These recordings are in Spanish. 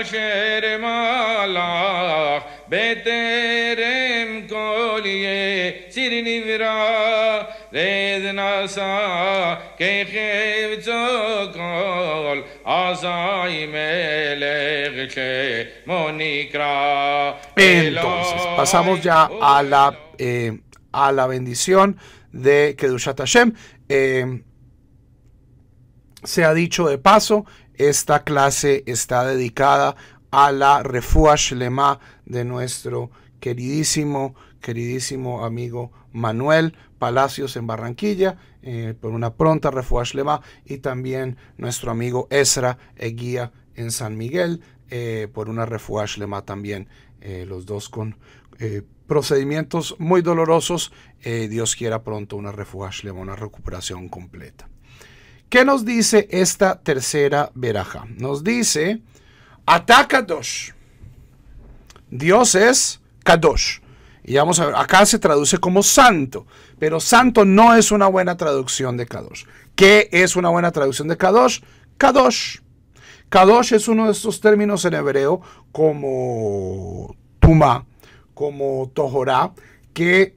כאשר מלך בטרם כל יציר נברא רד נשא כחפצו כל אזי מלך שמו נקרא. Entonces, pasamos ya a la bendición de Kedushat Hashem. Se ha dicho de paso, esta clase está dedicada a la Refuah Shlema de nuestro queridísimo amigo Manuel Palacios en Barranquilla, por una pronta Refuah Shlema, y también nuestro amigo Ezra Eguía en San Miguel, por una Refuah Shlema también, los dos con procedimientos muy dolorosos. Dios quiera pronto una Refuah Shlema, una recuperación completa. ¿Qué nos dice esta tercera verajá? Nos dice, Atá Kadosh. Dios es Kadosh. Y vamos a ver, acá se traduce como santo, pero santo no es una buena traducción de Kadosh. ¿Qué es una buena traducción de Kadosh? Kadosh. Kadosh es uno de estos términos en hebreo como Tumá, como Tohorá, que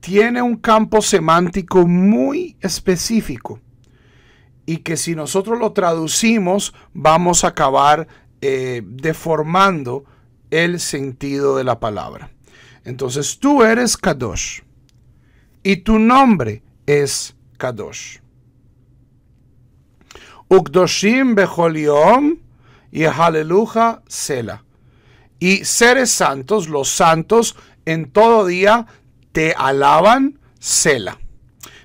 tiene un campo semántico muy específico, y que si nosotros lo traducimos vamos a acabar deformando el sentido de la palabra. Entonces tú eres Kadosh y tu nombre es Kadosh. Ukdoshim bechol yom yehaleluja sela. Y seres santos, los santos, en todo día te alaban sela.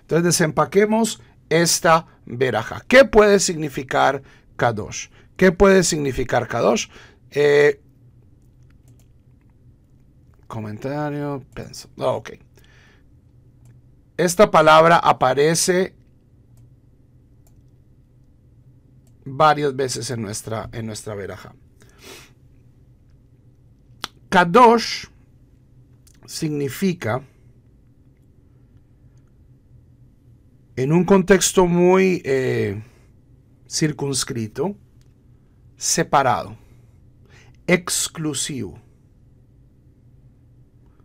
Entonces desempaquemos esta verajá. ¿Qué puede significar Kadosh? ¿Qué puede significar Kadosh? Comentario, pienso. Ok. Esta palabra aparece varias veces en nuestra verajá. Kadosh significa, en un contexto muy circunscrito, separado, exclusivo.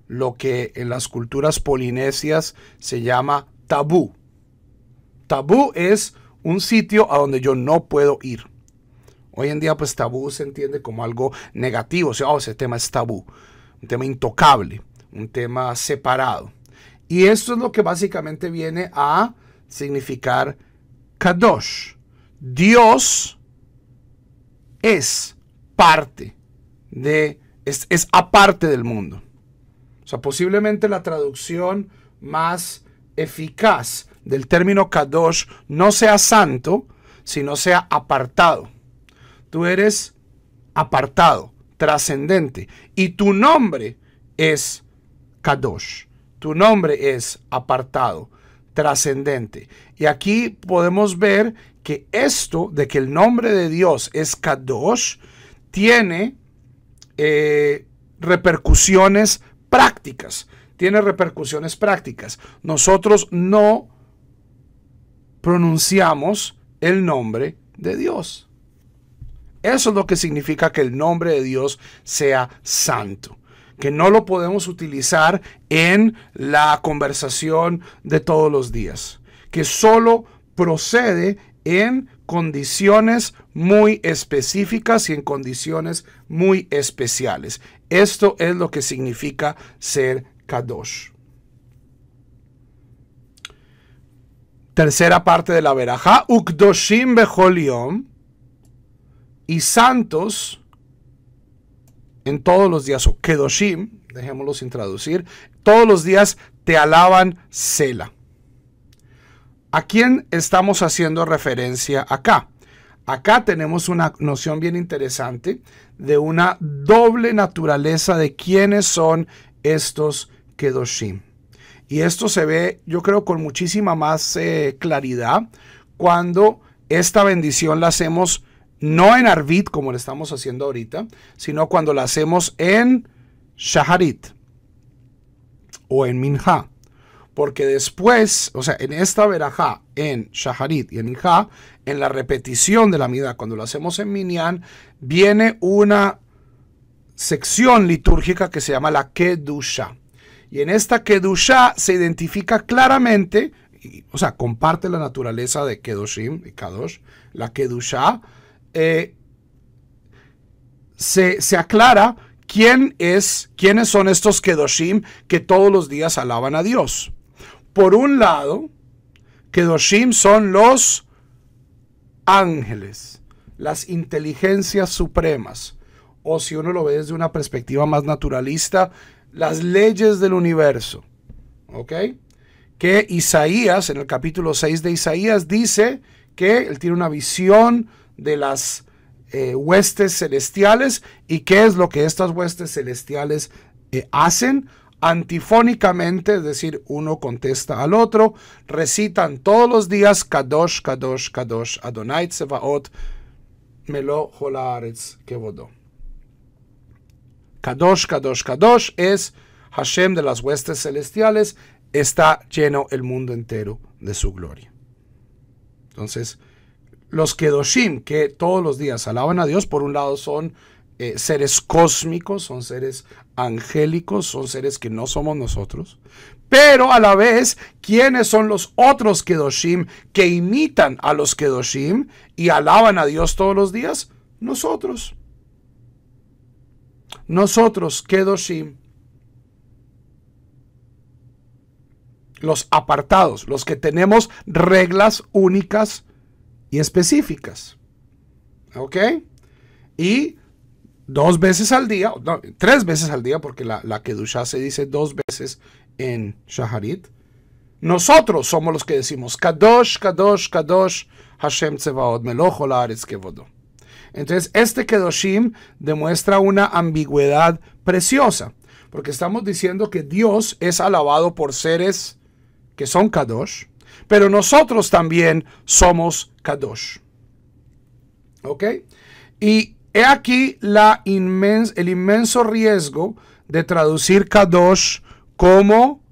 Lo que en las culturas polinesias se llama tabú. Tabú es un sitio a donde yo no puedo ir. Hoy en día, pues, tabú se entiende como algo negativo. O sea, ese tema es tabú, un tema intocable, un tema separado. Y esto es lo que básicamente viene a significar Kadosh. Dios es parte de, es aparte del mundo. O sea, posiblemente la traducción más eficaz del término Kadosh no sea santo, sino sea apartado. Tú eres apartado, trascendente, y tu nombre es Kadosh. Tu nombre es apartado, trascendente. Y aquí podemos ver que esto de que el nombre de Dios es Kadosh tiene repercusiones prácticas. Tiene repercusiones prácticas. Nosotros no pronunciamos el nombre de Dios. Eso es lo que significa que el nombre de Dios sea santo. Que no lo podemos utilizar en la conversación de todos los días. Que solo procede en condiciones muy específicas y en condiciones muy especiales. Esto es lo que significa ser Kadosh. Tercera parte de la verajá, Ukdoshim bechol yom, y santos en todos los días, o Kedoshim, dejémoslo sin traducir, todos los días te alaban Sela. ¿A quién estamos haciendo referencia acá? Acá tenemos una noción bien interesante de una doble naturaleza de quiénes son estos Kedoshim. Y esto se ve, yo creo, con muchísima más claridad cuando esta bendición la hacemos no en Arvit, como lo estamos haciendo ahorita, sino cuando la hacemos en Shaharit o en Minha. porque después, o sea, en esta verajá, en Shaharit y en Minjá, en la repetición de la midá, cuando lo hacemos en Minyan, viene una sección litúrgica que se llama la Kedusha. Y en esta Kedusha se identifica claramente, o sea, comparte la naturaleza de Kedoshim y Kadosh, la Kedusha, se aclara quiénes son estos Kedoshim que todos los días alaban a Dios. Por un lado, Kedoshim son los ángeles, las inteligencias supremas, o si uno lo ve desde una perspectiva más naturalista, las leyes del universo. ¿Ok? Que Isaías, en el capítulo 6 de Isaías, dice que él tiene una visión de las huestes celestiales. ¿Y qué es lo que estas huestes celestiales hacen? Antifónicamente, es decir, uno contesta al otro, recitan todos los días Kadosh, Kadosh, Kadosh, Adonai Tsevaot, Melo Holaretz Kevodo. Kadosh, Kadosh, Kadosh es Hashem de las huestes celestiales, está lleno el mundo entero de su gloria. Entonces, los Kedoshim que todos los días alaban a Dios, por un lado son seres cósmicos, son seres angélicos, son seres que no somos nosotros, pero a la vez, ¿quiénes son los otros Kedoshim que imitan a los Kedoshim y alaban a Dios todos los días? Nosotros. Nosotros, Kedoshim. Los apartados, los que tenemos reglas únicas y específicas. ¿Ok? Y 2 veces al día, no, 3 veces al día, porque la Kedushá se dice 2 veces en Shaharit. Nosotros somos los que decimos Kadosh, Kadosh, Kadosh, Hashem Tsevaot, Melech Haaretz Kevodo. Entonces, este Kedoshim demuestra una ambigüedad preciosa, porque estamos diciendo que Dios es alabado por seres que son Kadosh, pero nosotros también somos Kadosh. ¿Ok? Y he aquí el inmenso riesgo de traducir Kadosh como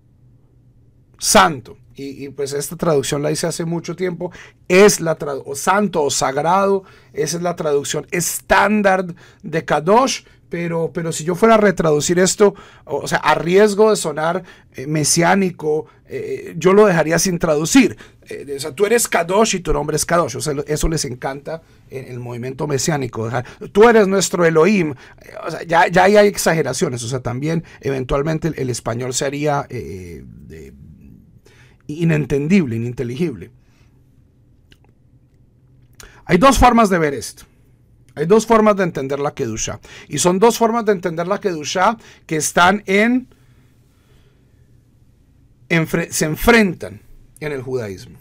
santo. Y pues esta traducción la hice hace mucho tiempo. Es o santo o sagrado. Esa es la traducción estándar de Kadosh. Pero si yo fuera a retraducir esto, o sea, a riesgo de sonar mesiánico, yo lo dejaría sin traducir. O sea, tú eres Kadosh y tu nombre es Kadosh. O sea, eso les encanta en el movimiento mesiánico. Tú eres nuestro Elohim. O sea, ya hay exageraciones. O sea, también eventualmente el español sería inentendible, ininteligible. Hay 2 formas de ver esto. Hay 2 formas de entender la Kedushá. Y son 2 formas de entender la Kedushá que están se enfrentan en el judaísmo.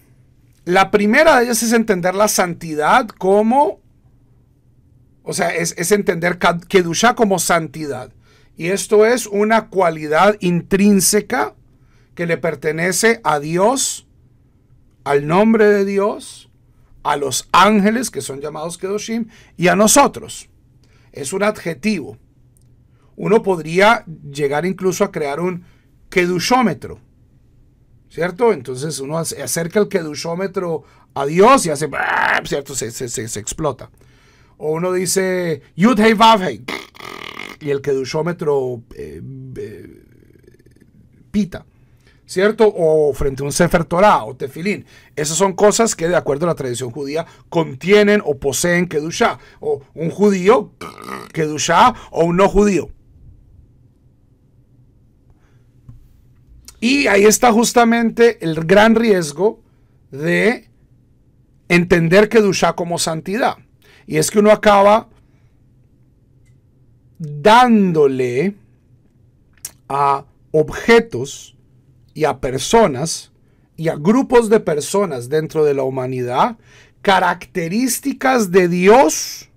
La primera de ellas es entender la santidad como, o sea, es entender Kedushá como santidad. Y esto es una cualidad intrínseca que le pertenece a Dios, al nombre de Dios, a los ángeles que son llamados Kedoshim y a nosotros. Es un adjetivo. Uno podría llegar incluso a crear un kedushómetro, ¿cierto? Entonces uno acerca el kedushómetro a Dios y hace, ¿cierto? Se explota. O uno dice Yud Hei Vav Hei y el kedushómetro pita, ¿cierto? O frente a un Sefer Torah o Tefilín. Esas son cosas que, de acuerdo a la tradición judía, contienen o poseen Kedushá. O un judío, Kedushá, o un no judío. Y ahí está justamente el gran riesgo de entender Kedushá como santidad. Y es que uno acaba dándole a objetos y a personas y a grupos de personas dentro de la humanidad características de Dios,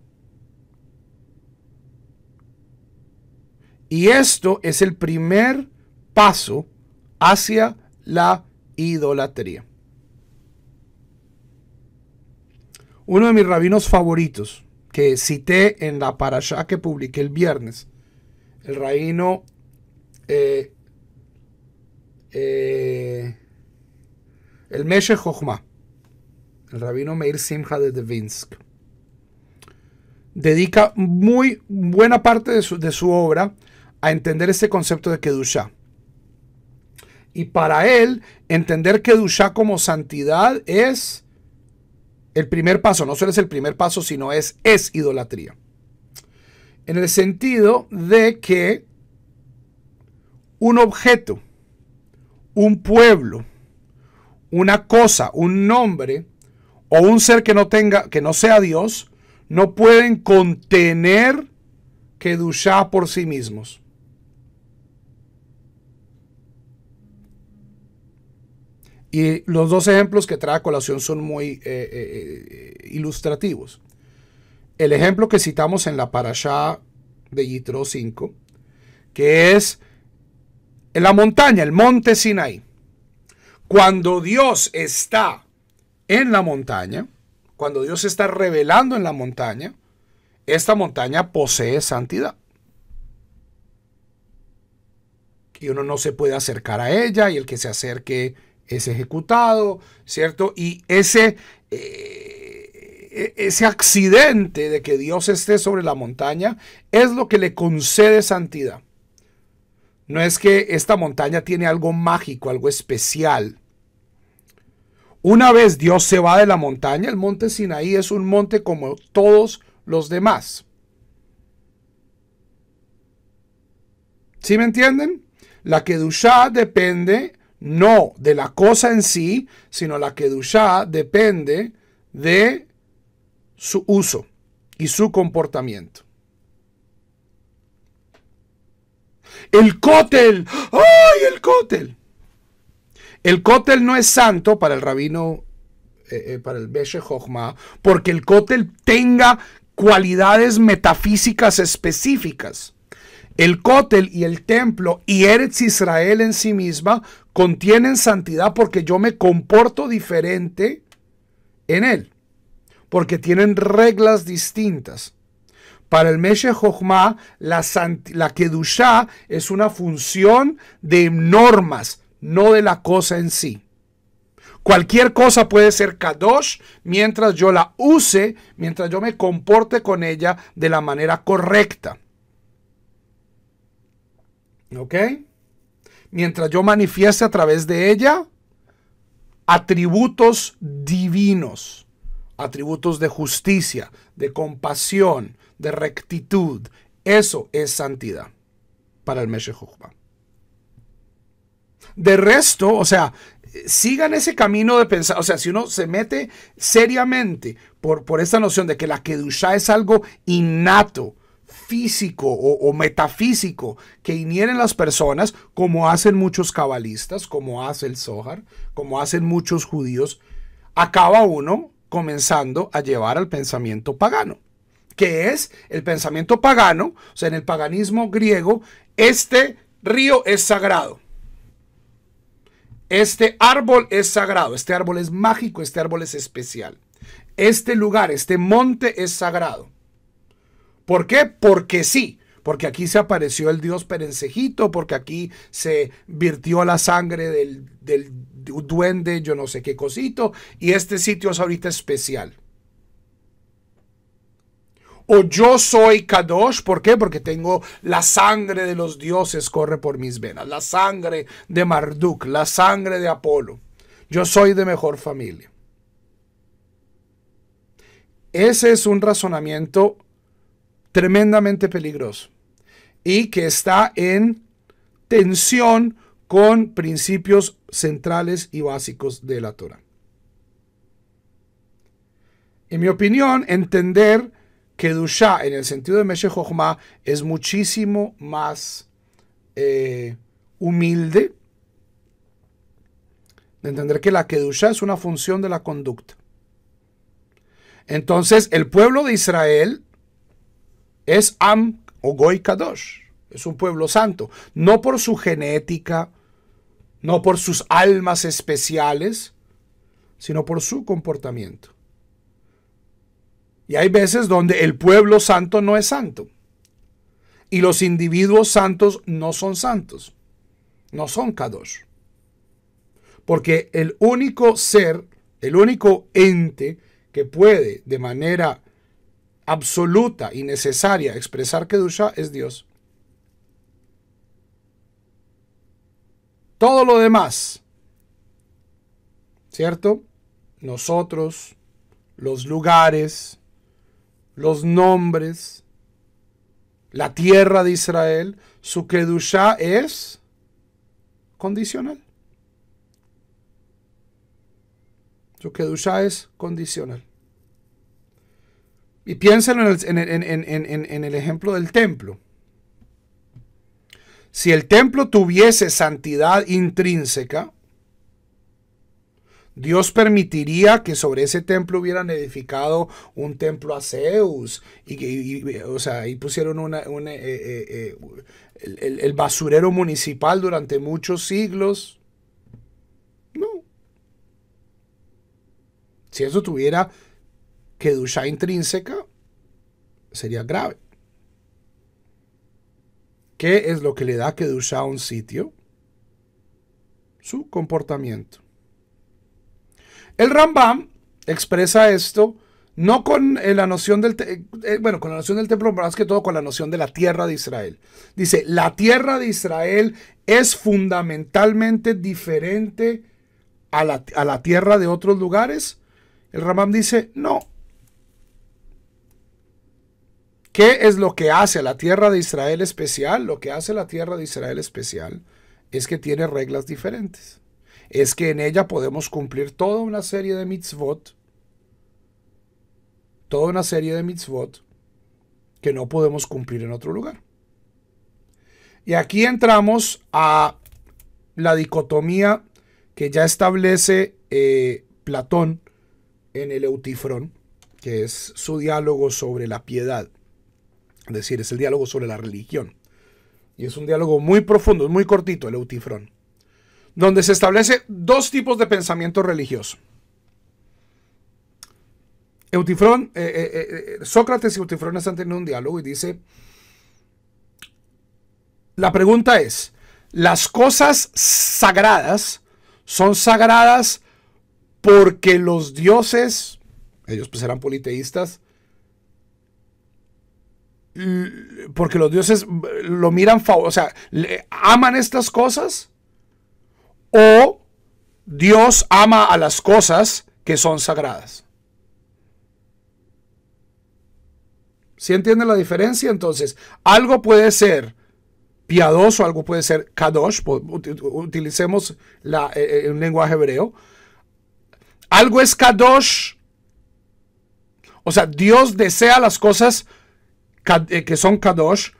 y esto es el primer paso hacia la idolatría. Uno de mis rabinos favoritos que cité en la parashá que publiqué el viernes, el rabino El Meshech Chochmah, el rabino Meir Simcha de Devinsk, dedica muy buena parte de su obra a entender este concepto de Kedushá. Y para él, entender Kedushá como santidad es el primer paso. No solo es el primer paso, sino es idolatría. En el sentido de que un objeto, un pueblo, una cosa, un nombre o un ser que no sea Dios, no pueden contener Kedushá por sí mismos. Y los dos ejemplos que trae a colación son muy ilustrativos. El ejemplo que citamos en la parashá de Yitro 5, que es en la montaña, el monte Sinaí. Cuando Dios está en la montaña, cuando Dios se está revelando en la montaña, esta montaña posee santidad. Y uno no se puede acercar a ella, y el que se acerque es ejecutado, ¿cierto? Y ese accidente de que Dios esté sobre la montaña es lo que le concede santidad. No es que esta montaña tiene algo mágico, algo especial. Una vez Dios se va de la montaña, el monte Sinaí es un monte como todos los demás. ¿Sí me entienden? La Kedushá depende no de la cosa en sí, sino la Kedushá depende de su uso y su comportamiento. El cótel. ¡Ay, el cótel! El cótel no es santo para el rabino, para el Meshech Chochmah, porque el cótel tenga cualidades metafísicas específicas. El cótel y el templo y Eretz Israel en sí misma contienen santidad porque yo me comporto diferente en él, porque tienen reglas distintas. Para el Meshech Chochmah, la Kedushá es una función de normas, no de la cosa en sí. Cualquier cosa puede ser Kadosh mientras yo la use, mientras yo me comporte con ella de la manera correcta. ¿Ok? Mientras yo manifieste a través de ella atributos divinos, atributos de justicia, de compasión, de rectitud. Eso es santidad para el Meshech Chochmah. De resto, o sea, sigan ese camino de pensar, o sea, si uno se mete seriamente por esta noción de que la Kedushá es algo innato, físico o metafísico que inhieren las personas, como hacen muchos cabalistas, como hace el Zohar, como hacen muchos judíos, acaba uno comenzando a llevar al pensamiento pagano. ¿Qué es el pensamiento pagano? O sea, en el paganismo griego, este río es sagrado. Este árbol es sagrado, este árbol es mágico, este árbol es especial. Este lugar, este monte es sagrado. ¿Por qué? Porque sí, porque aquí se apareció el dios Perencejito, porque aquí se virtió la sangre del duende, yo no sé qué cosito, y este sitio es ahorita especial. O yo soy Kadosh, ¿por qué? Porque tengo la sangre de los dioses corre por mis venas, la sangre de Marduk, la sangre de Apolo. Yo soy de mejor familia. Ese es un razonamiento tremendamente peligroso y que está en tensión con principios centrales y básicos de la Torah. En mi opinión, entender Kedushá en el sentido de Meshech Chochmah es muchísimo más humilde de entender que la Kedushá es una función de la conducta. Entonces, el pueblo de Israel es Am o Goy Kadosh, es un pueblo santo, no por su genética, no por sus almas especiales, sino por su comportamiento. Y hay veces donde el pueblo santo no es santo. Y los individuos santos no son santos. No son Kadosh. Porque el único ser, el único ente que puede de manera absoluta y necesaria expresar Kedushá es Dios. Todo lo demás, ¿cierto? Nosotros, los lugares, los nombres, la tierra de Israel, su Kedushá es condicional. Su Kedushá es condicional. Y piénsenlo en el ejemplo del templo. Si el templo tuviese santidad intrínseca, Dios permitiría que sobre ese templo hubieran edificado un templo a Zeus y pusieron el basurero municipal durante muchos siglos. No. Si eso tuviera Kedushá intrínseca, sería grave. ¿Qué es lo que le da Kedushá a un sitio? Su comportamiento. El Rambam expresa esto no con la noción del con la noción del templo, más que todo con la noción de la tierra de Israel. Dice, la tierra de Israel es fundamentalmente diferente a la tierra de otros lugares. El Rambam dice, no. ¿Qué es lo que hace a la tierra de Israel especial? Lo que hace a la tierra de Israel especial es que tiene reglas diferentes. Es que en ella podemos cumplir toda una serie de mitzvot, que no podemos cumplir en otro lugar. Y aquí entramos a la dicotomía que ya establece Platón en el Eutifrón, que es su diálogo sobre la piedad. Es decir, es el diálogo sobre la religión. Y es un diálogo muy profundo, es muy cortito, el Eutifrón, donde se establece dos tipos de pensamiento religioso. Sócrates y Eutifrón están teniendo un diálogo y dice, la pregunta es, ¿las cosas sagradas son sagradas porque los dioses, ellos pues eran politeístas, porque los dioses lo miran, o sea, aman estas cosas? ¿O Dios ama a las cosas que son sagradas? ¿Sí entienden la diferencia? Entonces, algo puede ser piadoso, algo puede ser kadosh, utilicemos un lenguaje hebreo. Algo es kadosh, o sea, Dios desea las cosas que son kadosh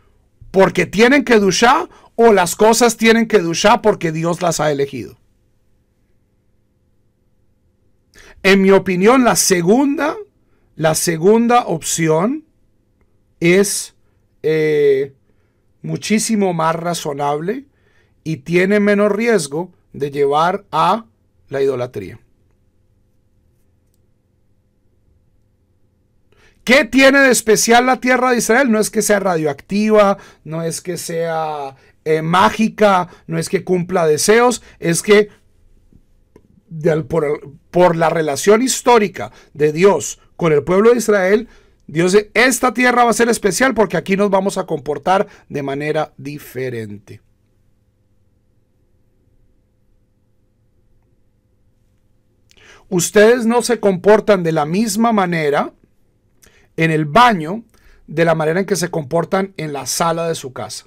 porque tienen kedushá, o las cosas tienen kedushá porque Dios las ha elegido. En mi opinión, la segunda opción es muchísimo más razonable y tiene menos riesgo de llevar a la idolatría. ¿Qué tiene de especial la tierra de Israel? No es que sea radioactiva, no es que sea mágica, no es que cumpla deseos, es que por la relación histórica de Dios con el pueblo de Israel, Dios dice, esta tierra va a ser especial porque aquí nos vamos a comportar de manera diferente. Ustedes no se comportan de la misma manera en el baño de la manera en que se comportan en la sala de su casa.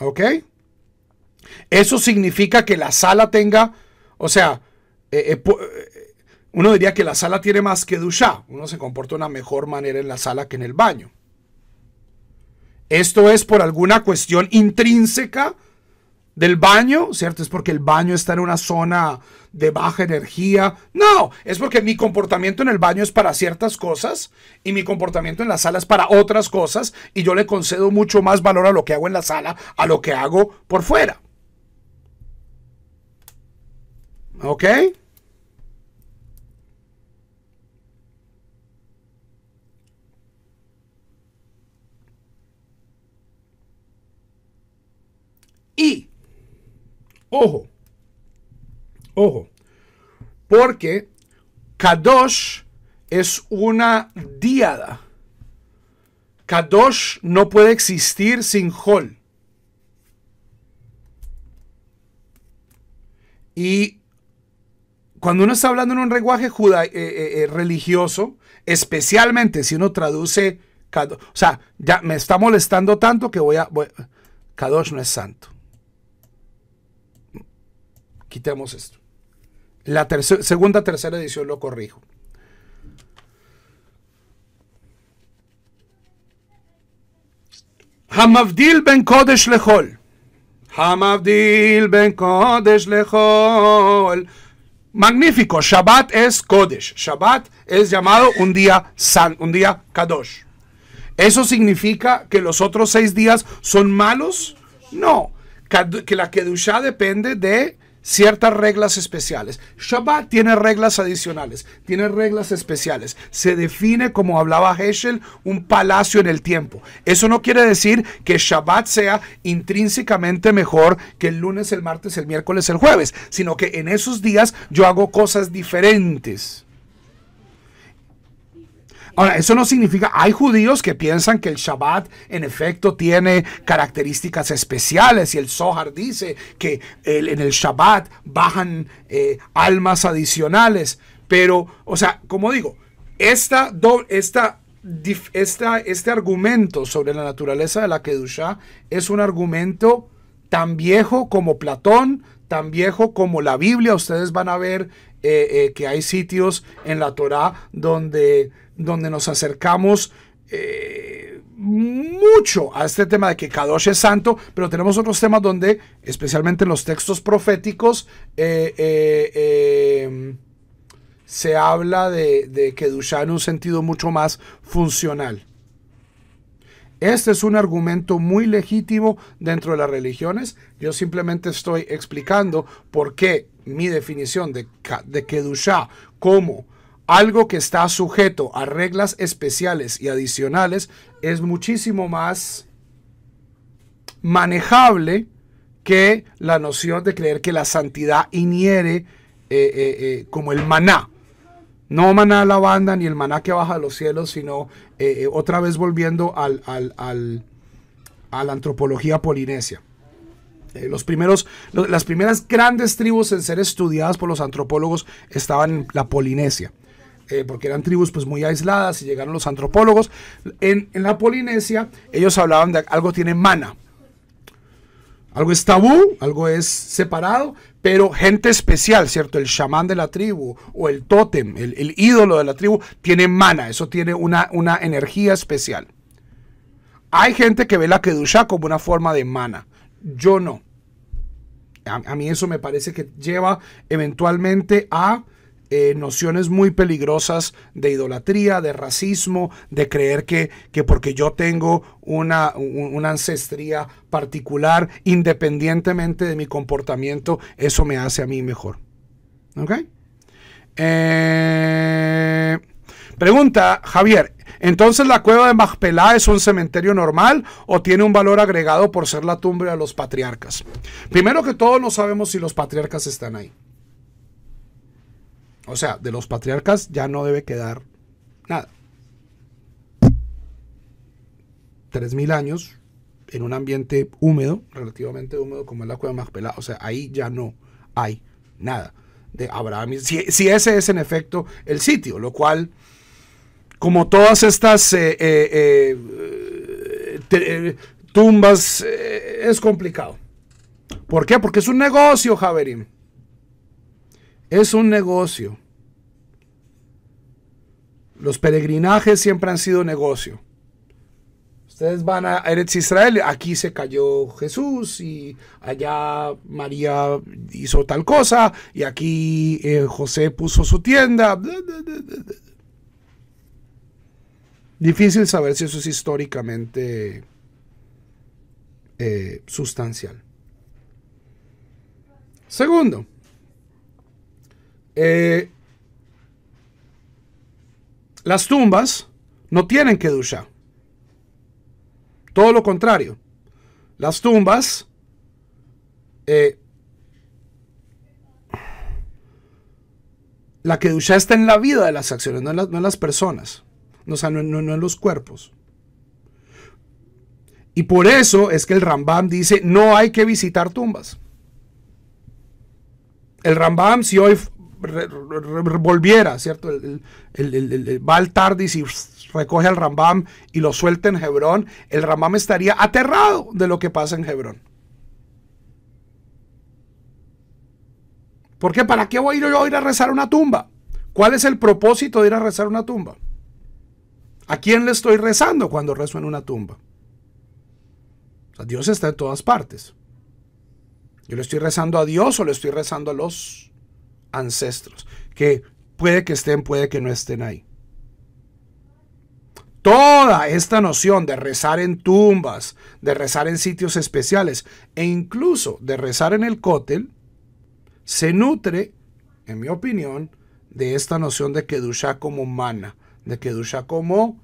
¿Ok? Eso significa que la sala tenga, o sea, uno diría que la sala tiene más kedushá. Uno se comporta de una mejor manera en la sala que en el baño. Esto es por alguna cuestión intrínseca del baño, ¿cierto? Es porque el baño está en una zona de baja energía. No, es porque mi comportamiento en el baño es para ciertas cosas y mi comportamiento en la sala es para otras cosas, y yo le concedo mucho más valor a lo que hago en la sala a lo que hago por fuera. ¿Ok? Ojo, ojo, porque Kadosh es una díada. Kadosh no puede existir sin Hol. Y cuando uno está hablando en un lenguaje religioso, especialmente si uno traduce Kadosh, o sea, ya me está molestando tanto que Kadosh no es santo. Quitemos esto. La segunda, tercera edición lo corrijo. Hamavdil ben Kodesh lechol. Hamavdil ben Kodesh lechol. Magnífico. Shabbat es Kodesh. Shabbat es llamado un día Kadosh. ¿Eso significa que los otros 6 días son malos? No. Que la Kedushá depende de ciertas reglas especiales. Shabbat tiene reglas adicionales, tiene reglas especiales. Se define, como hablaba Heschel, un palacio en el tiempo. Eso no quiere decir que Shabbat sea intrínsecamente mejor que el lunes, el martes, el miércoles, el jueves, sino que en esos días yo hago cosas diferentes. Ahora, eso no significa, hay judíos que piensan que el Shabbat en efecto tiene características especiales y el Zohar dice que en el Shabbat bajan almas adicionales, pero, o sea, como digo, este argumento sobre la naturaleza de la Kedushá es un argumento tan viejo como Platón, tan viejo como la Biblia. Ustedes van a ver que hay sitios en la Torá donde nos acercamos mucho a este tema de que Kadosh es santo, pero tenemos otros temas donde, especialmente en los textos proféticos, se habla de Kedushá en un sentido mucho más funcional. Este es un argumento muy legítimo dentro de las religiones. Yo simplemente estoy explicando por qué mi definición de Kedushá como algo que está sujeto a reglas especiales y adicionales es muchísimo más manejable que la noción de creer que la santidad inhiere como el maná. No maná lavanda ni el maná que baja de los cielos, sino otra vez volviendo a la antropología polinesia. Las primeras grandes tribus en ser estudiadas por los antropólogos estaban en la Polinesia. Porque eran tribus pues muy aisladas y llegaron los antropólogos. En la Polinesia ellos hablaban de algo tiene mana. Algo es tabú, algo es separado, pero gente especial, ¿cierto? El chamán de la tribu o el tótem, el ídolo de la tribu, tiene mana, eso tiene una energía especial. Hay gente que ve la Kedushá como una forma de mana. Yo no. A mí eso me parece que lleva eventualmente a nociones muy peligrosas de idolatría, de racismo, de creer que porque yo tengo una ancestría particular, independientemente de mi comportamiento, eso me hace a mí mejor. ¿Ok? Pregunta Javier, ¿entonces la cueva de Machpelah es un cementerio normal o tiene un valor agregado por ser la tumba de los patriarcas? Primero que todo, no sabemos si los patriarcas están ahí. O sea, de los patriarcas ya no debe quedar nada. 3000 años en un ambiente húmedo, relativamente húmedo como es la cueva de Machpelah. O sea, ahí ya no hay nada de Abraham. Si ese es en efecto el sitio, lo cual, como todas estas tumbas, es complicado. ¿Por qué? Porque es un negocio, Javerim. Es un negocio. Los peregrinajes siempre han sido negocio. Ustedes van a Eretz Israel, aquí se cayó Jesús y allá María hizo tal cosa y aquí José puso su tienda. Difícil saber si eso es históricamente sustancial. Segundo, las tumbas no tienen Kedushá. Todo lo contrario. Las tumbas La Kedushá está en la vida de las acciones, no en las personas, o sea, no en los cuerpos. Y por eso es que el Rambam dice, no hay que visitar tumbas. El Rambam, si hoy volviera, ¿cierto? Va al Tardis y recoge al Rambam y lo suelta en Hebrón, el Rambam estaría aterrado de lo que pasa en Hebrón. ¿Por qué? ¿Para qué voy yo a ir a rezar una tumba? ¿Cuál es el propósito de ir a rezar una tumba? ¿A quién le estoy rezando cuando rezo en una tumba? O sea, Dios está en todas partes. ¿Yo le estoy rezando a Dios o le estoy rezando a los ancestros? Que puede que estén, puede que no estén ahí. Toda esta noción de rezar en tumbas, de rezar en sitios especiales e incluso de rezar en el cótel, se nutre, en mi opinión, de esta noción de Kedushá como mana, de Kedushá como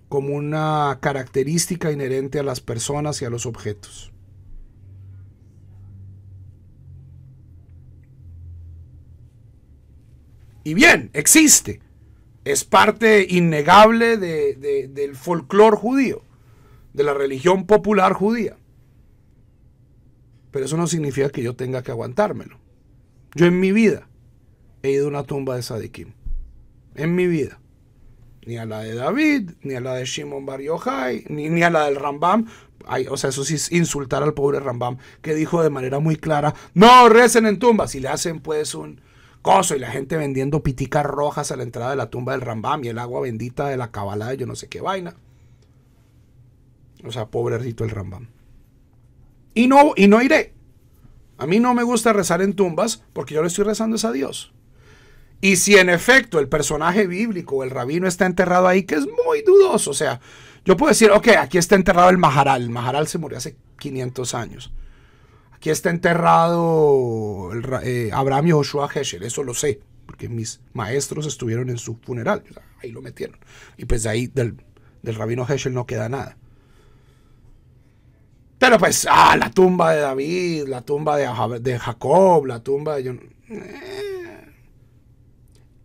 una característica inherente a las personas y a los objetos. Y bien, existe. Es parte innegable del folclore judío, de la religión popular judía. Pero eso no significa que yo tenga que aguantármelo. Yo en mi vida he ido a una tumba de Sadikim. En mi vida. Ni a la de David, ni a la de Shimon Bar Yochai, ni a la del Rambam. O sea, eso sí es insultar al pobre Rambam, que dijo de manera muy clara, no recen en tumbas. Y le hacen pues un coso y la gente vendiendo piticas rojas a la entrada de la tumba del Rambam y el agua bendita de la Kabbalah de yo no sé qué vaina. O sea, pobrecito el Rambam. Y no iré. A mí no me gusta rezar en tumbas porque yo le estoy rezando es a Dios. Y si en efecto el personaje bíblico, el rabino, está enterrado ahí, que es muy dudoso, o sea, yo puedo decir, ok, aquí está enterrado el Maharal se murió hace 500 años. Aquí está enterrado Abraham Yoshua Heschel, eso lo sé, porque mis maestros estuvieron en su funeral, o sea, ahí lo metieron. Y pues de ahí del rabino Heschel no queda nada. Pero pues, la tumba de David, la tumba de Jacob, la tumba de...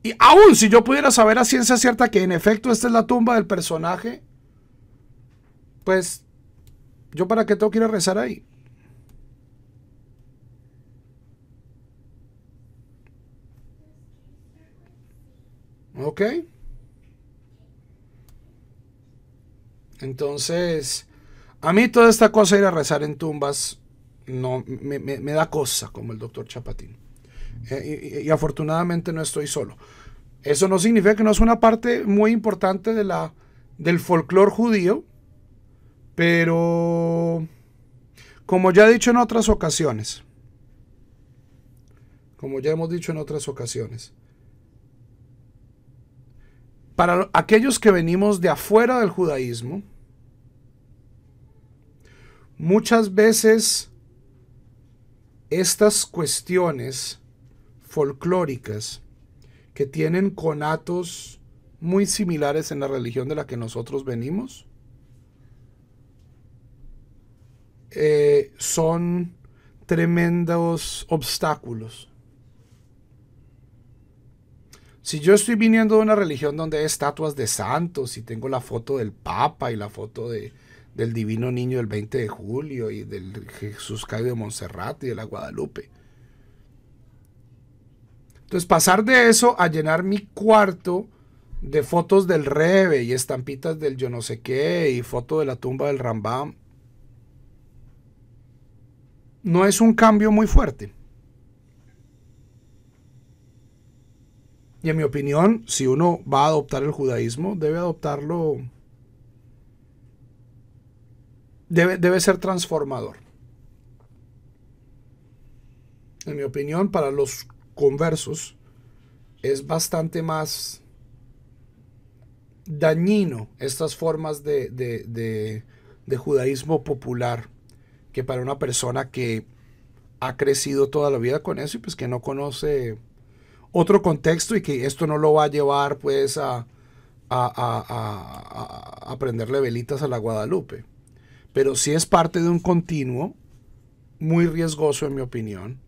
Y aún si yo pudiera saber a ciencia cierta que en efecto esta es la tumba del personaje, pues, ¿yo para qué tengo que ir a rezar ahí? ¿Ok? Entonces... a mí toda esta cosa de ir a rezar en tumbas no me da cosa, como el doctor Chapatín. Y afortunadamente no estoy solo. Eso no significa que no es una parte muy importante del folclore judío, pero como ya he dicho en otras ocasiones, para aquellos que venimos de afuera del judaísmo, muchas veces estas cuestiones folclóricas que tienen conatos muy similares en la religión de la que nosotros venimos, son tremendos obstáculos. Si yo estoy viniendo de una religión donde hay estatuas de santos y tengo la foto del Papa y la foto del Divino Niño del 20 de julio y del Jesús caído de Montserrat y de la Guadalupe. Entonces pasar de eso a llenar mi cuarto de fotos del Rebe y estampitas del yo no sé qué y foto de la tumba del Rambam no es un cambio muy fuerte. Y en mi opinión, si uno va a adoptar el judaísmo, debe adoptarlo... Debe ser transformador. En mi opinión, para los conversos es bastante más dañino estas formas de judaísmo popular que para una persona que ha crecido toda la vida con eso y pues que no conoce otro contexto y que esto no lo va a llevar pues a prenderle velitas a la Guadalupe. Pero sí es parte de un continuo muy riesgoso, en mi opinión,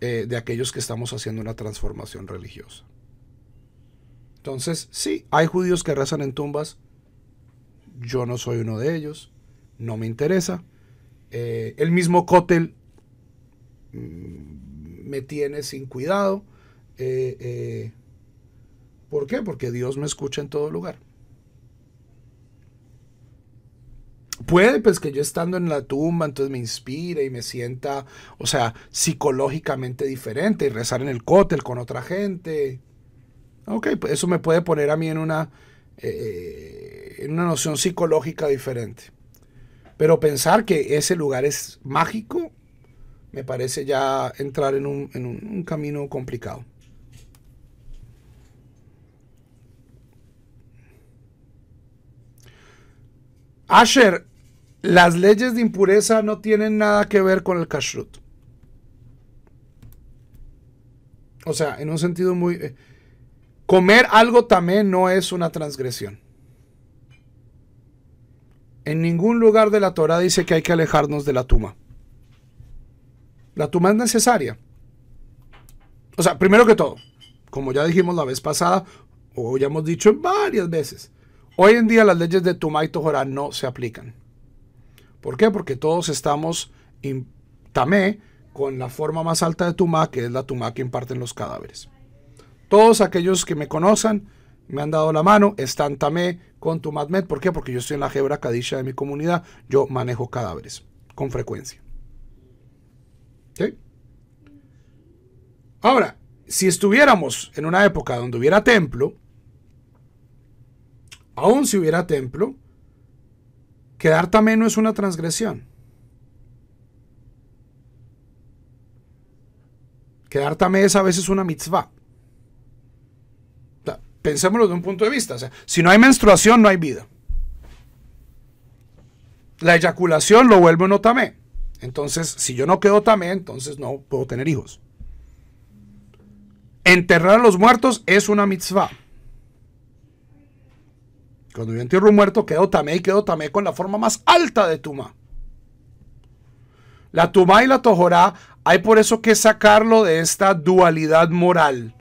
de aquellos que estamos haciendo una transformación religiosa. Entonces, sí, hay judíos que rezan en tumbas. Yo no soy uno de ellos. No me interesa. El mismo cótel me tiene sin cuidado. ¿Por qué? Porque Dios me escucha en todo lugar. Puede pues que yo estando en la tumba entonces me inspire y me sienta, o sea, psicológicamente diferente y rezar en el cótel con otra gente. Ok, pues eso me puede poner a mí en una noción psicológica diferente. Pero pensar que ese lugar es mágico me parece ya entrar en un camino complicado. Asher, las leyes de impureza no tienen nada que ver con el kashrut. O sea, en un sentido muy... comer algo también no es una transgresión. En ningún lugar de la Torah dice que hay que alejarnos de la tuma. La tuma es necesaria. O sea, primero que todo, como ya dijimos la vez pasada, o ya hemos dicho varias veces, hoy en día las leyes de tuma y tohorá no se aplican. ¿Por qué? Porque todos estamos tamé con la forma más alta de tumá, que es la tumá que imparten los cadáveres. Todos aquellos que me conocen, me han dado la mano, están tamé con tumat met. ¿Por qué? Porque yo estoy en la Hebra Kadisha de mi comunidad, yo manejo cadáveres con frecuencia. ¿Sí? Ahora, si estuviéramos en una época donde hubiera templo, aún si hubiera templo, quedar tamé no es una transgresión. Quedar tamé es a veces una mitzvah. O sea, pensémoslo de un punto de vista. O sea, si no hay menstruación, no hay vida. La eyaculación lo vuelve uno tamé. Entonces, si yo no quedo tamé, entonces no puedo tener hijos. Enterrar a los muertos es una mitzvah. Cuando yo entierro un muerto, quedo tamé y quedo tamé con la forma más alta de tumá. La tumá y la tohorá, hay por eso que sacarlo de esta dualidad moral,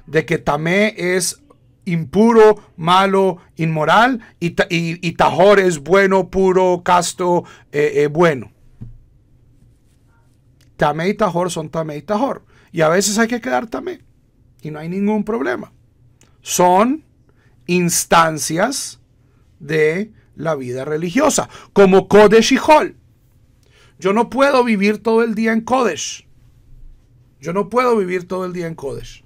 de que tamé es impuro, malo, inmoral, y tahor es bueno, puro, casto, bueno. Tamé y tahor son tamé y tahor. Y a veces hay que quedar tamé. Y no hay ningún problema. Son instancias de la vida religiosa, como Kodesh y Hol. Yo no puedo vivir todo el día en Kodesh. Yo no puedo vivir todo el día en Kodesh.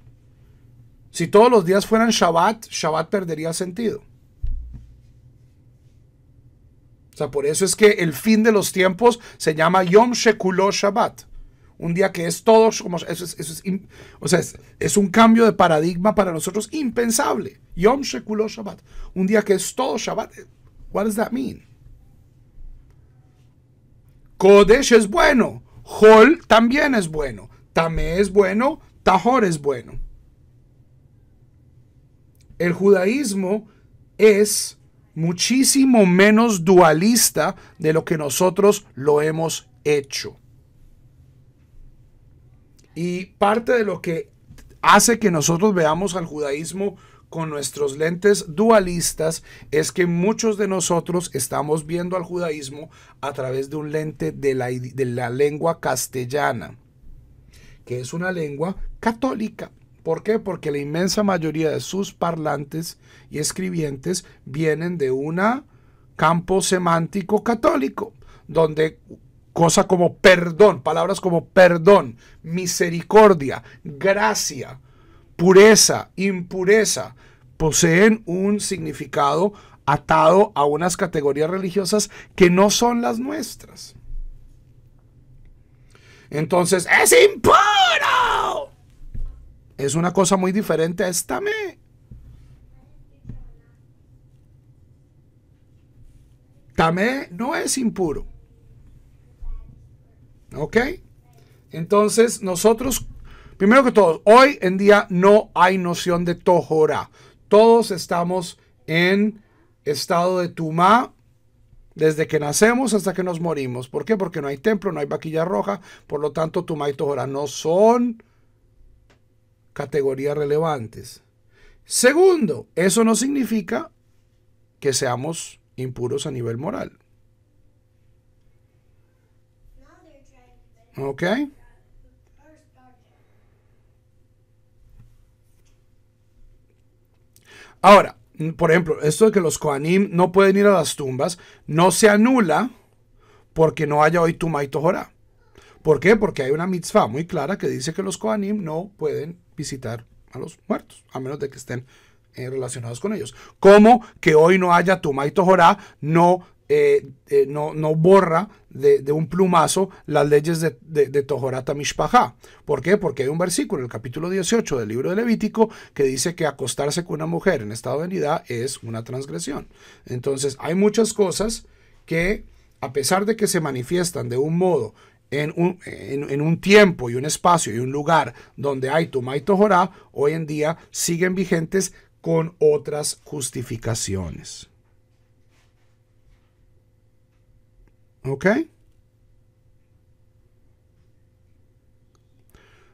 Si todos los días fueran Shabbat, Shabbat perdería sentido. O sea, por eso es que el fin de los tiempos se llama Yom Shekulo Shabbat. Un día que es todo, como es un cambio de paradigma para nosotros impensable. Yom Shekulo Shabbat. Un día que es todo Shabbat. What does that mean? Kodesh es bueno. Hol también es bueno. Tamé es bueno. Tahor es bueno. El judaísmo es muchísimo menos dualista de lo que nosotros lo hemos hecho. Y parte de lo que hace que nosotros veamos al judaísmo con nuestros lentes dualistas es que muchos de nosotros estamos viendo al judaísmo a través de un lente de la lengua castellana, que es una lengua católica. ¿Por qué? Porque la inmensa mayoría de sus parlantes y escribientes vienen de un campo semántico católico, donde cosas como perdón, palabras como perdón, misericordia, gracia, pureza, impureza, poseen un significado atado a unas categorías religiosas que no son las nuestras. Entonces, ¡es impuro! Es una cosa muy diferente a esta tamé. Tamé no es impuro. ¿Ok? Entonces, nosotros, primero que todo, hoy en día no hay noción de tohorá. Todos estamos en estado de tumá desde que nacemos hasta que nos morimos. ¿Por qué? Porque no hay templo, no hay vaquilla roja. Por lo tanto, tumá y tohorá no son categorías relevantes. Segundo, eso no significa que seamos impuros a nivel moral. ¿Ok? Ahora, por ejemplo, esto de que los Kohanim no pueden ir a las tumbas no se anula porque no haya hoy Tumá y Tohorá. ¿Por qué? Porque hay una mitzvah muy clara que dice que los Kohanim no pueden visitar a los muertos, a menos de que estén relacionados con ellos. Como que hoy no haya Tumá y Tohorá no borra de un plumazo las leyes de Tohorat HaMishpachá. ¿Por qué? Porque hay un versículo en el capítulo 18 del libro de Levítico que dice que acostarse con una mujer en estado de nidá es una transgresión. Entonces hay muchas cosas que, a pesar de que se manifiestan de un modo en un tiempo y un espacio y un lugar donde hay Tumá y Tohorá, hoy en día siguen vigentes con otras justificaciones. ¿Ok?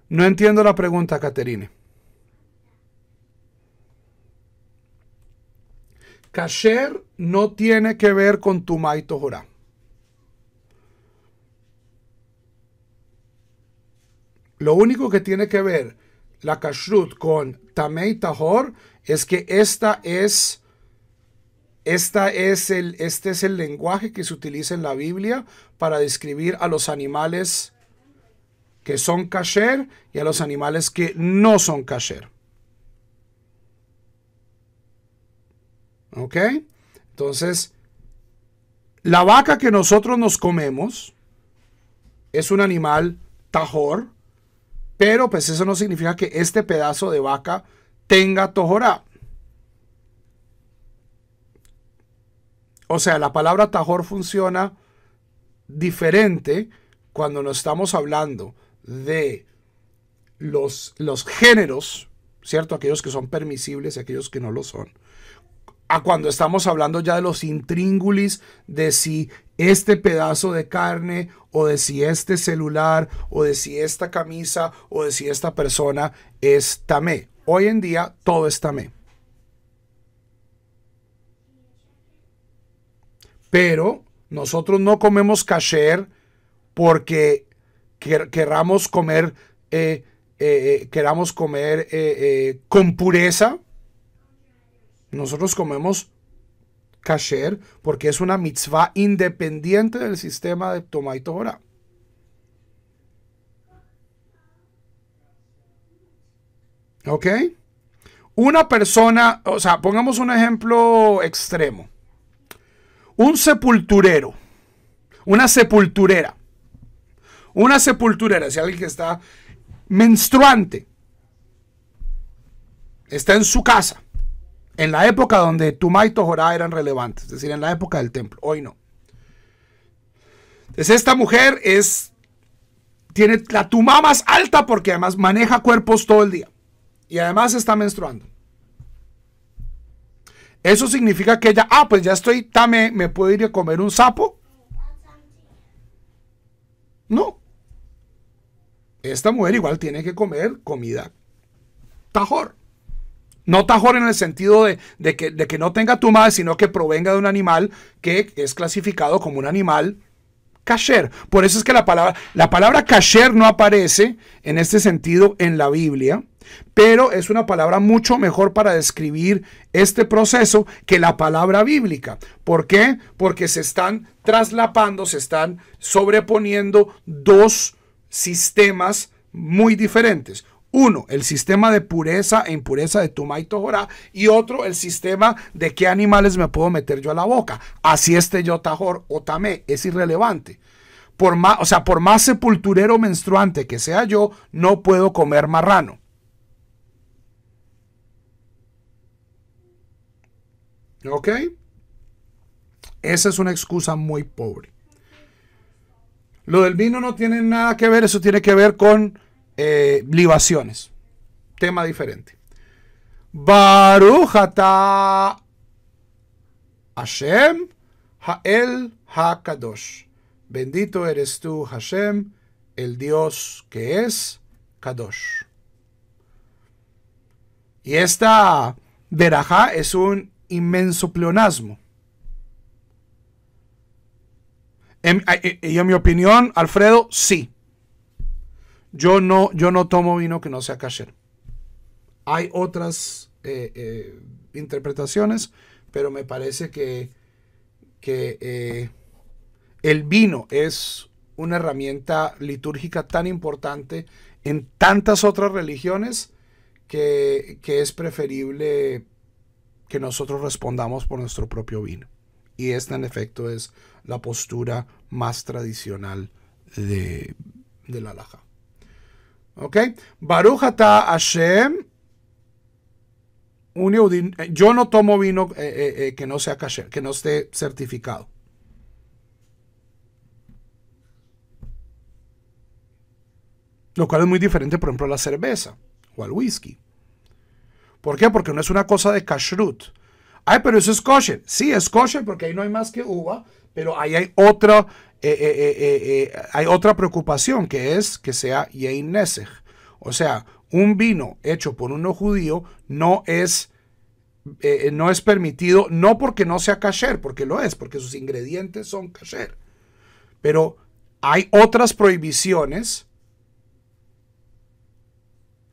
No entiendo la pregunta, Caterine. Kasher no tiene que ver con Tumá y Tohorá. Lo único que tiene que ver la kashrut con Tamé y Tahor es que este es el lenguaje que se utiliza en la Biblia para describir a los animales que son kasher y a los animales que no son kasher. ¿Ok? Entonces, la vaca que nosotros nos comemos es un animal tahor, pero pues eso no significa que este pedazo de vaca tenga tohorá. O sea, la palabra tahor funciona diferente cuando nos estamos hablando de los géneros, ¿cierto? Aquellos que son permisibles y aquellos que no lo son. A cuando estamos hablando ya de los intríngulis, de si este pedazo de carne, o de si este celular, o de si esta camisa, o de si esta persona es tamé. Hoy en día todo es tamé. Pero nosotros no comemos kasher porque queramos comer con pureza. Nosotros comemos kasher porque es una mitzvah independiente del sistema de Tumá y Tohorá. ¿Ok? Una persona, o sea, pongamos un ejemplo extremo. Un sepulturero, una sepulturera, si alguien que está menstruante, está en su casa, en la época donde Tumá y Tohorá eran relevantes, es decir, en la época del templo, hoy no. Entonces esta mujer tiene la tumá más alta porque además maneja cuerpos todo el día y además está menstruando. Eso significa que ella, pues ya estoy tamé, ¿me puedo ir a comer un sapo? No. Esta mujer igual tiene que comer comida tahor. No tahor en el sentido de que no tenga tumá, sino que provenga de un animal que es clasificado como un animal kasher. Por eso es que la palabra kasher no aparece en este sentido en la Biblia, pero es una palabra mucho mejor para describir este proceso que la palabra bíblica. ¿Por qué? Porque se están traslapando, se están sobreponiendo dos sistemas muy diferentes. Uno, el sistema de pureza e impureza de Tumá y Tohorá, y otro, el sistema de qué animales me puedo meter yo a la boca. Así esté yo tahor o tamé, es irrelevante. Por más sepulturero menstruante que sea yo, no puedo comer marrano. ¿Ok? Esa es una excusa muy pobre. Lo del vino no tiene nada que ver, eso tiene que ver con libaciones. Tema diferente. Baruch ata Hashem Ha'el HaKadosh. Bendito eres tú, Hashem, el Dios que es Kadosh. Y esta verajá es un inmenso pleonasmo. Y en mi opinión, Alfredo, sí. Yo no tomo vino que no sea kasher. Hay otras interpretaciones, pero me parece que el vino es una herramienta litúrgica tan importante en tantas otras religiones que es preferible que nosotros respondamos por nuestro propio vino. Y esta, en efecto, es la postura más tradicional de la halajá. ¿Ok? Baruch atah Hashem. Yo no tomo vino que no sea kasher, que no esté certificado. Lo cual es muy diferente, por ejemplo, a la cerveza o al whisky. ¿Por qué? Porque no es una cosa de kashrut. Ay, pero eso es kosher. Sí, es kosher porque ahí no hay más que uva, pero ahí hay otra preocupación, que es que sea yein nesech. O sea, un vino hecho por un no judío no es permitido, no porque no sea kasher, porque lo es, porque sus ingredientes son kasher. Pero hay otras prohibiciones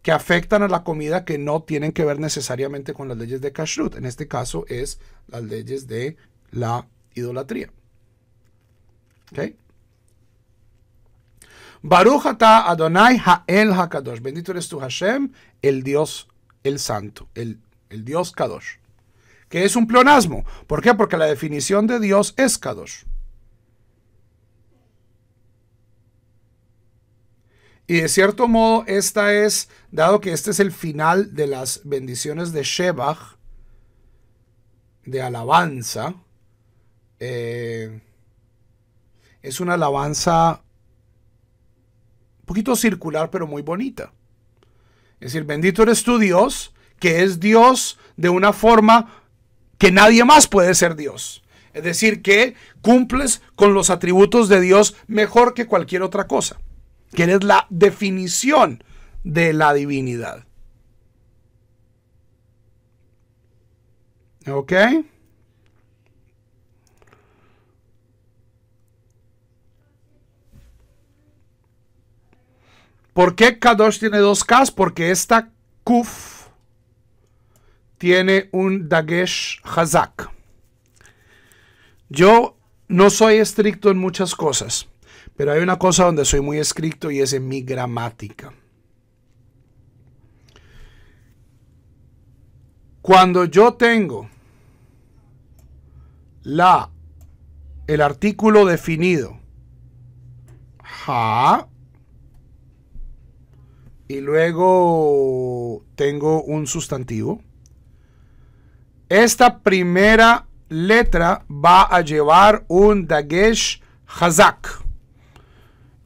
que afectan a la comida que no tienen que ver necesariamente con las leyes de kashrut. En este caso es las leyes de la idolatría. ¿Ok? Baruch atah Adonai Ha'el HaKadosh. Bendito eres tú, Hashem, el Dios, el Santo, el Dios Kadosh. Que es un pleonasmo. ¿Por qué? Porque la definición de Dios es Kadosh. Y de cierto modo, dado que este es el final de las bendiciones de Shebach, de alabanza, es una alabanza un poquito circular, pero muy bonita. Es decir, bendito eres tú, Dios, que es Dios de una forma que nadie más puede ser Dios. Es decir, que cumples con los atributos de Dios mejor que cualquier otra cosa. Que eres la definición de la divinidad. ¿Ok? ¿Por qué Kadosh tiene dos Ks? Porque esta Kuf tiene un Dagesh Hazak. Yo no soy estricto en muchas cosas, pero hay una cosa donde soy muy estricto y es en mi gramática. Cuando yo tengo el artículo definido ha y luego tengo un sustantivo, esta primera letra va a llevar un dagesh hazak.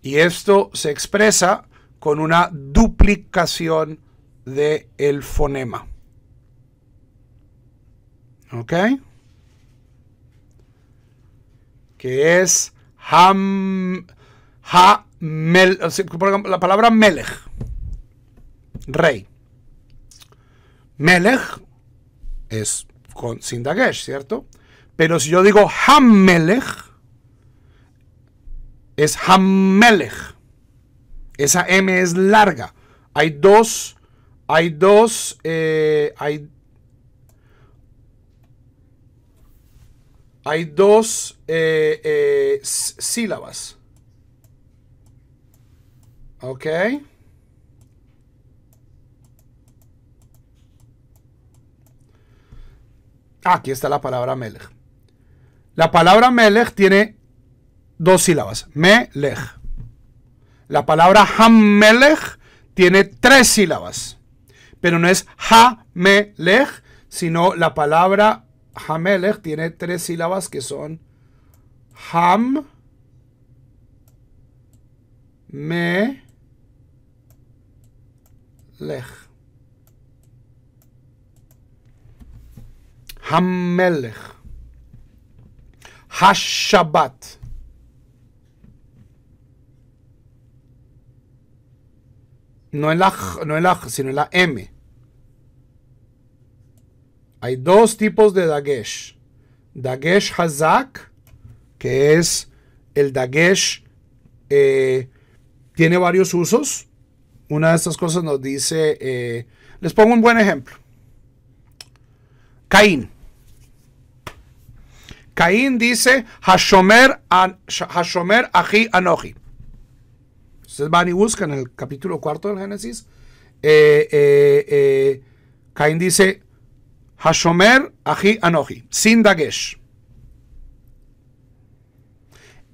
Y esto se expresa con una duplicación del fonema. ¿Ok? Que es la palabra melech, rey. Melech es sin dagesh, ¿cierto? Pero si yo digo Hamelech, es Hamelech. Esa M es larga. Hay dos sílabas. ¿Ok? Aquí está la palabra Melech. La palabra Melech tiene dos sílabas. Melech. La palabra Hamelech tiene tres sílabas. Pero no es Hamelech, sino la palabra Hamelech tiene tres sílabas que son Ham, Me, Lech. Hamelech. Hashabat. No en la, sino en la M. Hay dos tipos de dagesh. Dagesh hazak, que es el dagesh, tiene varios usos. Una de estas cosas nos dice, les pongo un buen ejemplo. Caín. Caín dice, Hashomer achi anochi. Ustedes van y buscan en el capítulo 4 del Génesis. Caín dice, Hashomer achi anochi, sin dagesh.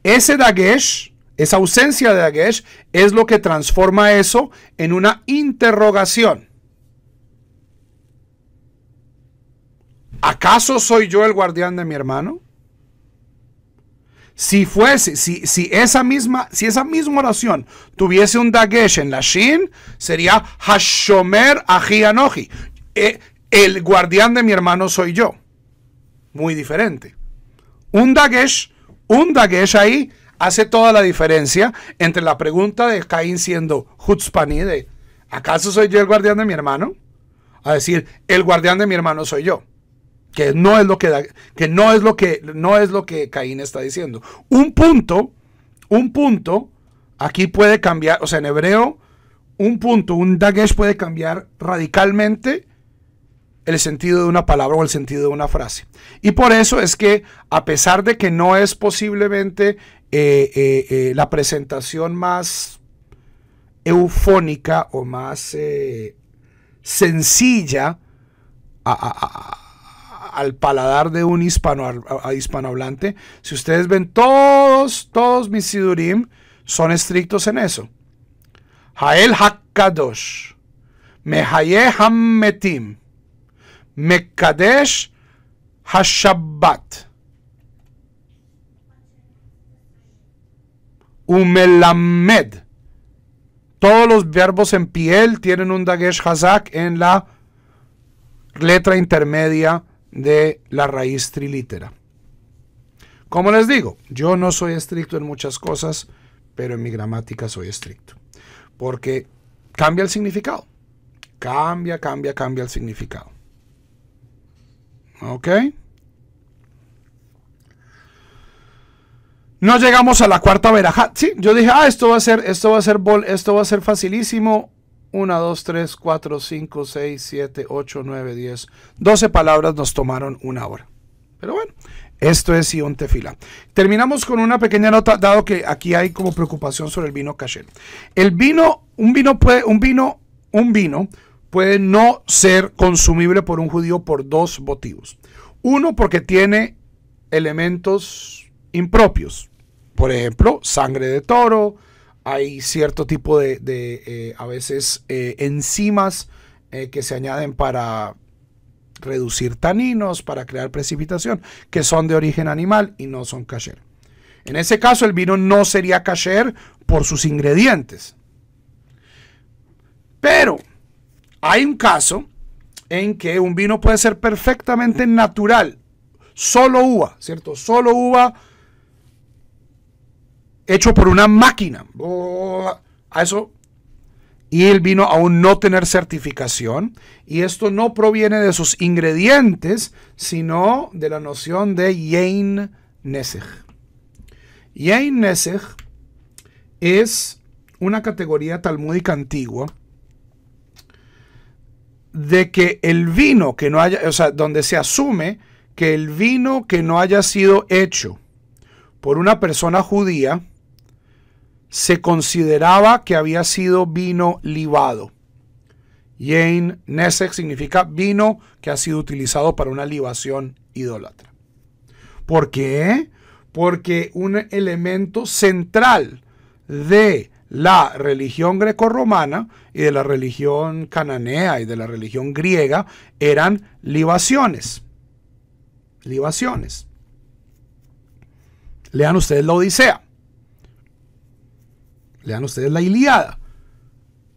Ese dagesh, esa ausencia de dagesh, es lo que transforma eso en una interrogación. ¿Acaso soy yo el guardián de mi hermano? Si esa misma oración tuviese un dagesh en la shin, sería Hashomer achi anochi. El guardián de mi hermano soy yo. Muy diferente. Un dagesh ahí hace toda la diferencia entre la pregunta de Caín siendo Hutzpani, de ¿acaso soy yo el guardián de mi hermano? A decir, el guardián de mi hermano soy yo. Que no es lo que Caín está diciendo. Un punto, aquí puede cambiar, o sea, en hebreo, un dagesh puede cambiar radicalmente el sentido de una palabra o el sentido de una frase. Y por eso es que, a pesar de que no es posiblemente la presentación más eufónica o más sencilla al paladar de un hispanohablante, si ustedes ven, todos mis sidurim son estrictos en eso. Hael HaKadosh, Mehaye Hammetim, Mekadesh Hashabbat, Umelamed. Todos los verbos en piel tienen un dagesh hazak en la letra intermedia de la raíz trilítera. Como les digo, yo no soy estricto en muchas cosas, pero en mi gramática soy estricto. Porque cambia el significado. Cambia el significado. ¿Ok? No llegamos a la cuarta verajá. Sí, yo dije, esto va a ser facilísimo. 1, 2, 3, 4, 5, 6, 7, 8, 9, 10. 12 palabras nos tomaron una hora. Pero bueno, esto es Sion Tefila. Terminamos con una pequeña nota, dado que aquí hay como preocupación sobre el vino kasher. Un vino puede no ser consumible por un judío por dos motivos. Uno, porque tiene elementos impropios. Por ejemplo, sangre de toro. Hay cierto tipo de a veces enzimas que se añaden para reducir taninos, para crear precipitación, que son de origen animal y no son kasher. En ese caso, el vino no sería kasher por sus ingredientes. Pero hay un caso en que un vino puede ser perfectamente natural, solo uva, ¿cierto? Solo uva hecho por una máquina. A eso. Y el vino aún no tener certificación. Y esto no proviene de sus ingredientes, sino de la noción de Yein Nesech. Yein Nesech es una categoría talmúdica antigua de que el vino que no haya, o sea, donde se asume que el vino que no haya sido hecho por una persona judía se consideraba que había sido vino libado. Yein Nesech significa vino que ha sido utilizado para una libación idólatra. ¿Por qué? Porque un elemento central de la religión grecorromana y de la religión cananea y de la religión griega eran libaciones. Libaciones. Lean ustedes la Odisea. Lean ustedes la Ilíada.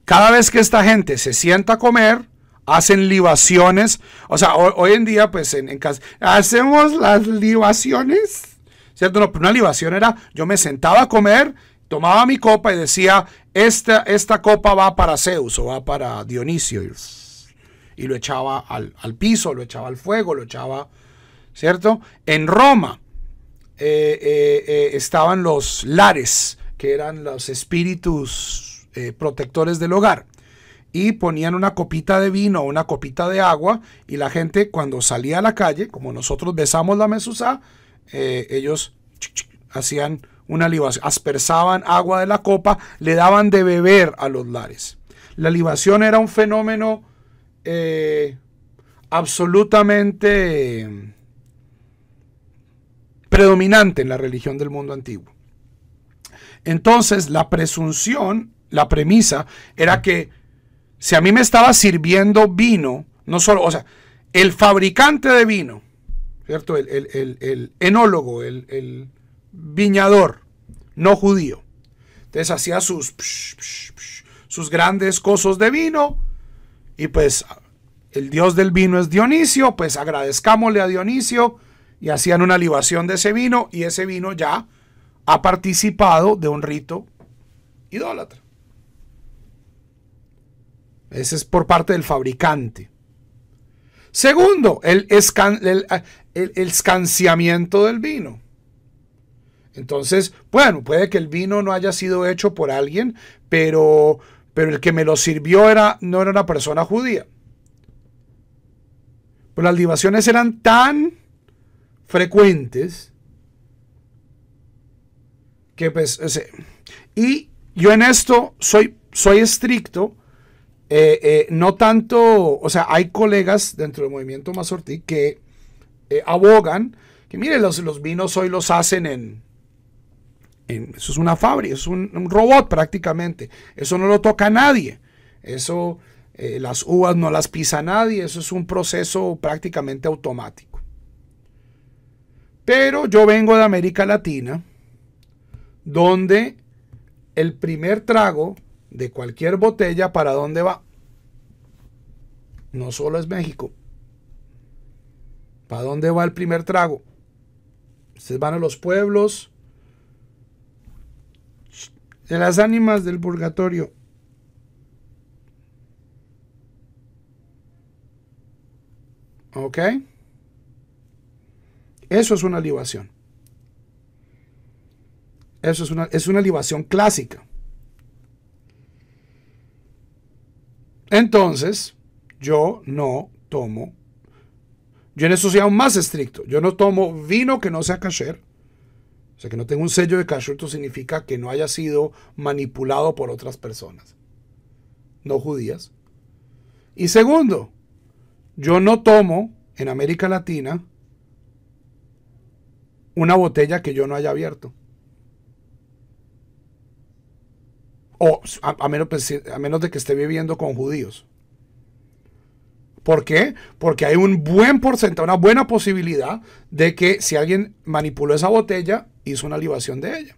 Cada vez que esta gente se sienta a comer, hacen libaciones. O sea, hoy en día, pues en casa, hacemos las libaciones. ¿Cierto? No, pero una libación era, yo me sentaba a comer, tomaba mi copa y decía, esta copa va para Zeus o va para Dionisio. y lo echaba al piso, lo echaba al fuego, lo echaba, ¿cierto? En Roma estaban los lares, que eran los espíritus protectores del hogar, y ponían una copita de vino o una copita de agua, y la gente cuando salía a la calle, como nosotros besamos la mezuzá, ellos hacían una libación, aspersaban agua de la copa, le daban de beber a los lares. La libación era un fenómeno absolutamente predominante en la religión del mundo antiguo. Entonces, la presunción, la premisa, era que si a mí me estaba sirviendo vino, no solo, o sea, el fabricante de vino, ¿cierto? El enólogo, el viñador, no judío. Entonces hacía sus grandes cosos de vino, y pues el dios del vino es Dionisio, pues agradezcámosle a Dionisio, y hacían una libación de ese vino, y ese vino ya ha participado de un rito idólatra. Ese es por parte del fabricante. Segundo, el escanciamiento del vino. Entonces, bueno, puede que el vino no haya sido hecho por alguien, pero el que me lo sirvió no era una persona judía. Pues las libaciones eran tan frecuentes que pues, y yo en esto soy estricto, no tanto, o sea, hay colegas dentro del movimiento Mazortí que abogan que mire, los vinos hoy los hacen eso es una fábrica, es un robot prácticamente, eso no lo toca nadie, eso las uvas no las pisa nadie, eso es un proceso prácticamente automático. Pero yo vengo de América Latina, donde el primer trago de cualquier botella, ¿para dónde va? No solo es México. ¿Para dónde va el primer trago? Ustedes van a los pueblos de las ánimas del purgatorio. ¿Ok? Eso es una libación. Eso es una libación clásica. Entonces, yo no tomo, yo en eso soy aún más estricto, yo no tomo vino que no sea kasher, o sea, que no tenga un sello de kasher, esto significa que no haya sido manipulado por otras personas, no judías. Y segundo, yo no tomo en América Latina una botella que yo no haya abierto. O a menos de que esté viviendo con judíos. ¿Por qué? Porque hay un buen porcentaje, una buena posibilidad de que si alguien manipuló esa botella, hizo una libación de ella.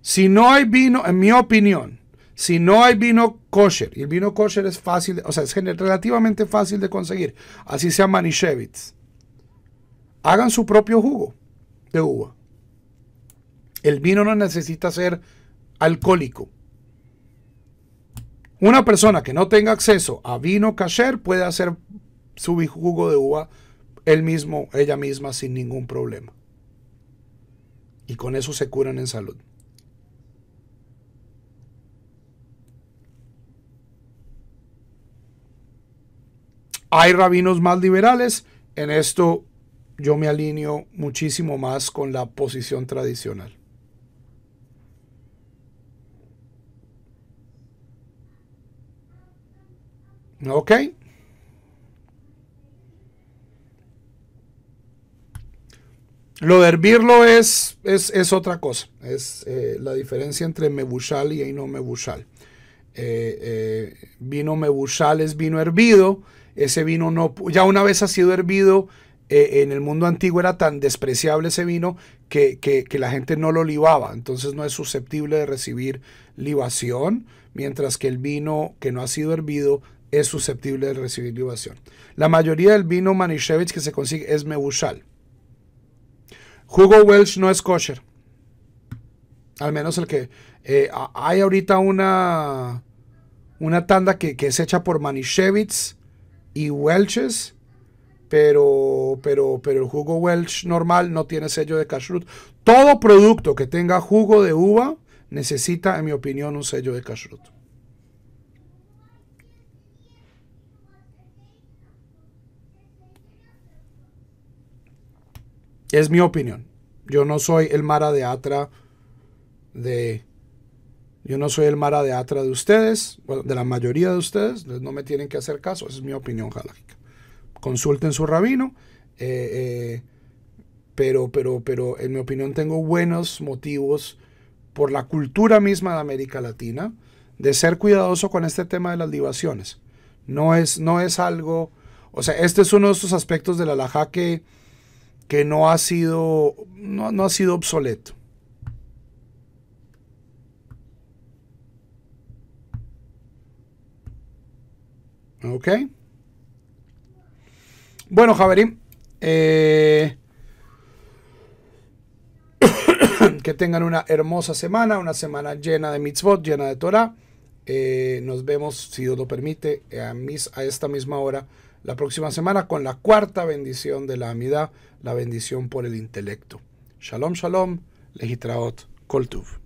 Si no hay vino, en mi opinión, si no hay vino kosher, y el vino kosher es fácil, o sea, es relativamente fácil de conseguir, así sea Manischewitz, hagan su propio jugo de uva. El vino no necesita ser alcohólico. Una persona que no tenga acceso a vino kasher puede hacer su jugo de uva él mismo, ella misma, sin ningún problema. Y con eso se curan en salud. Hay rabinos más liberales. En esto yo me alineo muchísimo más con la posición tradicional. ¿Ok? Lo de hervirlo es otra cosa. Es la diferencia entre mebushal y no mebushal. Vino mebushal es vino hervido. Ese vino no, ya una vez ha sido hervido, en el mundo antiguo era tan despreciable ese vino que la gente no lo libaba, entonces no es susceptible de recibir libación, mientras que el vino que no ha sido hervido es susceptible de recibir libación. La mayoría del vino Manischewitz que se consigue es mebushal. Jugo Welch no es kosher. Al menos el que... hay ahorita una tanda que es hecha por Manischewitz y Welch's, pero el jugo Welch normal no tiene sello de kashrut. Todo producto que tenga jugo de uva necesita, en mi opinión, un sello de kashrut. Es mi opinión. Yo no soy el Mara de Atra de ustedes, bueno, de la mayoría de ustedes. No me tienen que hacer caso. Esa es mi opinión halágica. Consulten su rabino. Pero en mi opinión tengo buenos motivos por la cultura misma de América Latina de ser cuidadoso con este tema de las libaciones. No es algo, o sea, este es uno de esos aspectos de la halajá que no ha sido obsoleto. Ok. Bueno, Javerín, que tengan una hermosa semana, una semana llena de mitzvot, llena de Torah. Nos vemos, si Dios lo permite, a esta misma hora la próxima semana con la cuarta bendición de la Amidá, la bendición por el intelecto. Shalom, shalom, lehitraot, kol tuv.